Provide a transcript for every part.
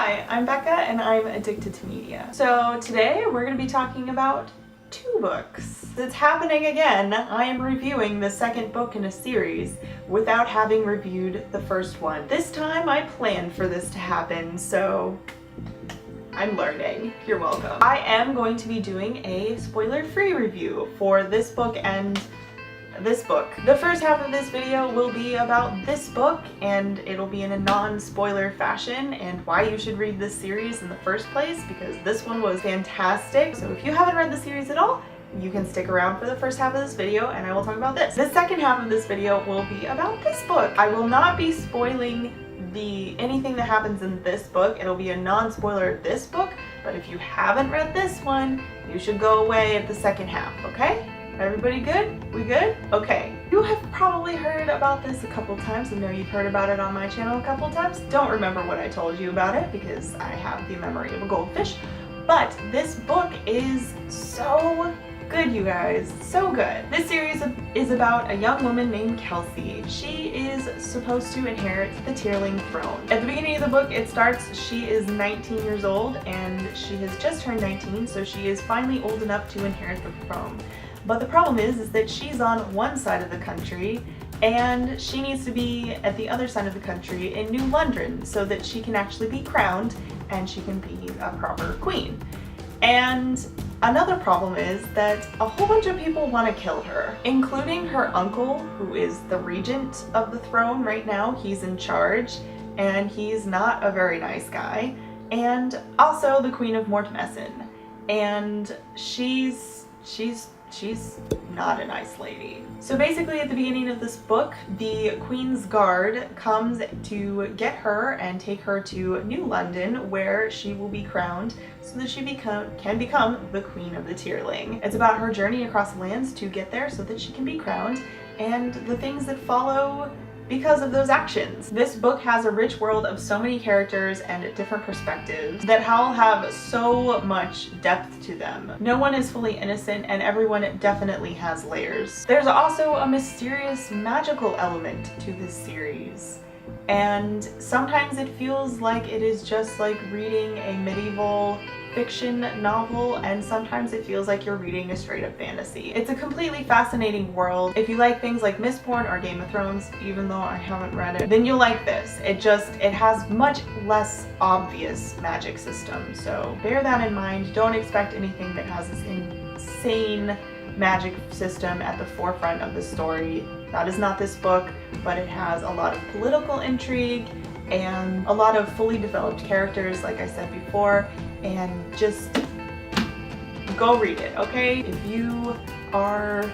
Hi, I'm Becca and I'm addicted to media. So today we're going to be talking about two books. It's happening again. I am reviewing the second book in a series without having reviewed the first one. This time I planned for this to happen, so I'm learning. You're welcome. I am going to be doing a spoiler-free review for this book and this book. The first half of this video will be about this book, and it'll be in a non-spoiler fashion and why you should read this series in the first place, because this one was fantastic. So if you haven't read the series at all, you can stick around for the first half of this video and I will talk about this. The second half of this video will be about this book. I will not be spoiling anything that happens in this book. It'll be a non-spoiler this book, but if you haven't read this one, you should go away at the second half, okay? Everybody good? We good? Okay. You have probably heard about this a couple times. I know you've heard about it on my channel a couple times. Don't remember what I told you about it because I have the memory of a goldfish. But this book is so good, you guys. So good. This series is about a young woman named Kelsey. She is supposed to inherit the Tearling throne. At the beginning of the book, it starts, she is 19 years old and she has just turned 19, so she is finally old enough to inherit the throne. But the problem is that she's on one side of the country and she needs to be at the other side of the country in New London so that she can actually be crowned and she can be a proper queen. And another problem is that a whole bunch of people want to kill her, including her uncle, who is the regent of the throne right now. He's in charge and he's not a very nice guy. And also the Queen of Mortmessen. And she's not a nice lady. So basically at the beginning of this book, the Queen's Guard comes to get her and take her to New London, where she will be crowned so that she can become the Queen of the Tearling. It's about her journey across the lands to get there so that she can be crowned and the things that follow because of those actions. This book has a rich world of so many characters and different perspectives that all have so much depth to them. No one is fully innocent and everyone definitely has layers. There's also a mysterious magical element to this series. And sometimes it feels like it is just like reading a medieval fiction novel, and sometimes it feels like you're reading a straight up fantasy. It's a completely fascinating world. If you like things like Mistborn or Game of Thrones, even though I haven't read it, then you'll like this. It has much less obvious magic system, so bear that in mind. Don't expect anything that has this insane magic system at the forefront of the story. That is not this book, but it has a lot of political intrigue and a lot of fully developed characters, like I said before, and just go read it, okay? If you are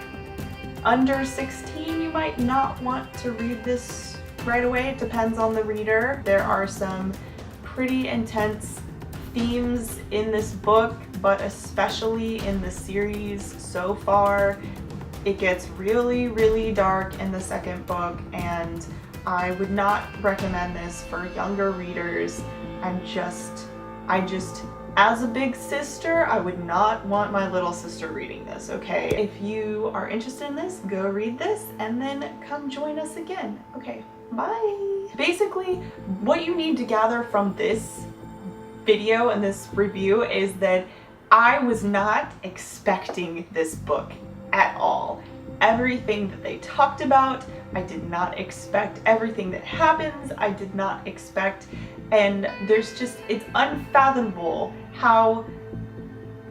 under 16, you might not want to read this right away. It depends on the reader. There are some pretty intense themes in this book, but especially in the series so far. It gets really, really dark in the second book, and I would not recommend this for younger readers. I just, as a big sister, I would not want my little sister reading this, okay? If you are interested in this, go read this and then come join us again. Okay, bye. Basically, what you need to gather from this video and this review is that I was not expecting this book at all. Everything that they talked about, I did not expect. Everything that happens, I did not expect. And it's unfathomable how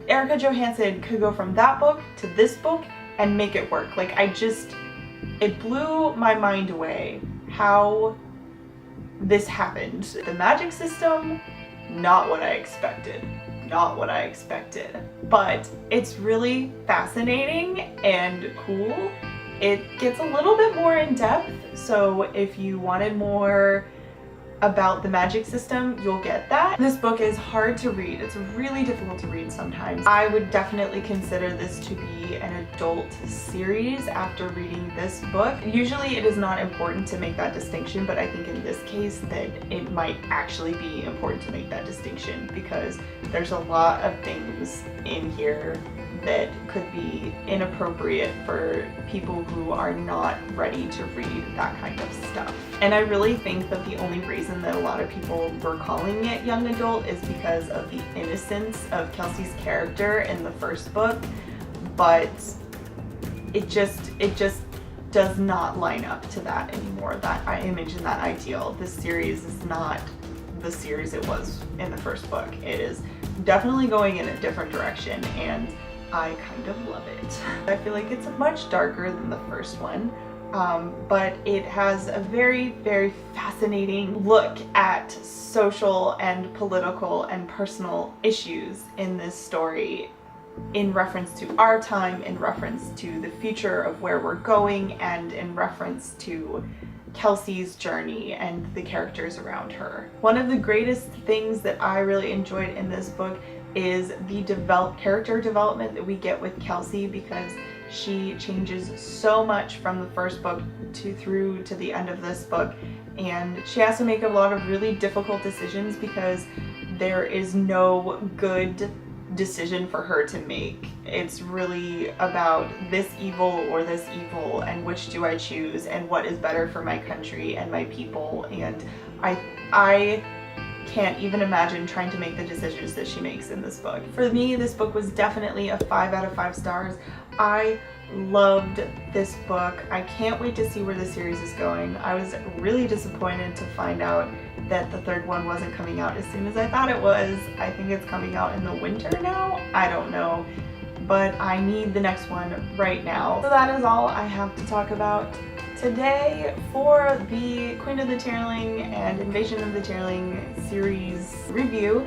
Erika Johansen could go from that book to this book and make it work. Like, it blew my mind away how this happened. The magic system, not what I expected. Not what I expected. But it's really fascinating and cool. It gets a little bit more in depth, so if you wanted more about the magic system, you'll get that. This book is hard to read. It's really difficult to read sometimes. I would definitely consider this to be an adult series after reading this book. Usually it is not important to make that distinction, but I think in this case that it might actually be important to make that distinction because there's a lot of things in here that could be inappropriate for people who are not ready to read that kind of stuff. And I really think that the only reason that a lot of people were calling it young adult is because of the innocence of Kelsey's character in the first book, but it just does not line up to that anymore, that image and that ideal. This series is not the series it was in the first book. It is definitely going in a different direction, and I kind of love it. I feel like it's much darker than the first one, but it has a very, very fascinating look at social and political and personal issues in this story, in reference to our time, in reference to the future of where we're going, and in reference to Kelsey's journey and the characters around her. One of the greatest things that I really enjoyed in this book is the character development that we get with Kelsey, because she changes so much from the first book through to the end of this book, and she has to make a lot of really difficult decisions because there is no good decision for her to make. It's really about this evil or this evil, and which do I choose, and what is better for my country and my people. And I can't even imagine trying to make the decisions that she makes in this book. For me, this book was definitely a 5 out of 5 stars. I loved this book. I can't wait to see where the series is going. I was really disappointed to find out that the third one wasn't coming out as soon as I thought it was. I think it's coming out in the winter now? I don't know. But I need the next one right now. So that is all I have to talk about today for the Queen of the Tearling and Invasion of the Tearling series review.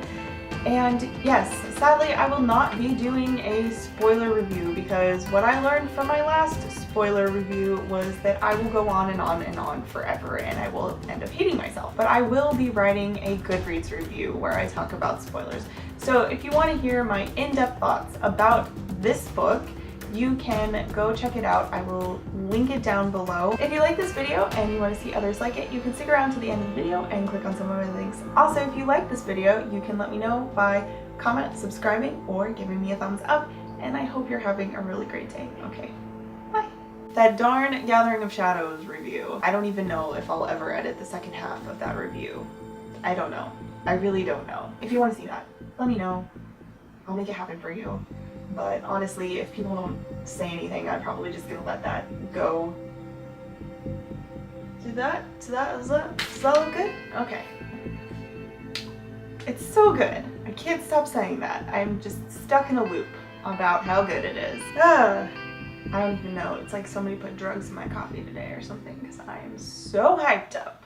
And yes, sadly I will not be doing a spoiler review, because what I learned from my last spoiler review was that I will go on and on and on forever, and I will end up hating myself. But I will be writing a Goodreads review where I talk about spoilers. So if you want to hear my in-depth thoughts about this book, you can go check it out. I will link it down below. If you like this video and you want to see others like it, you can stick around to the end of the video and click on some of my links. Also, if you like this video, you can let me know by comment, subscribing, or giving me a thumbs up. And I hope you're having a really great day. Okay, bye. That darn Gathering of Shadows review. I don't even know if I'll ever edit the second half of that review. I don't know. I really don't know. If you want to see that, let me know. I'll make it happen for you. But honestly, if people don't say anything, I'm probably just gonna let that go. Does that look good? Okay. It's so good. I can't stop saying that. I'm just stuck in a loop about how good it is. I don't even know. It's like somebody put drugs in my coffee today or something, because I am so hyped up.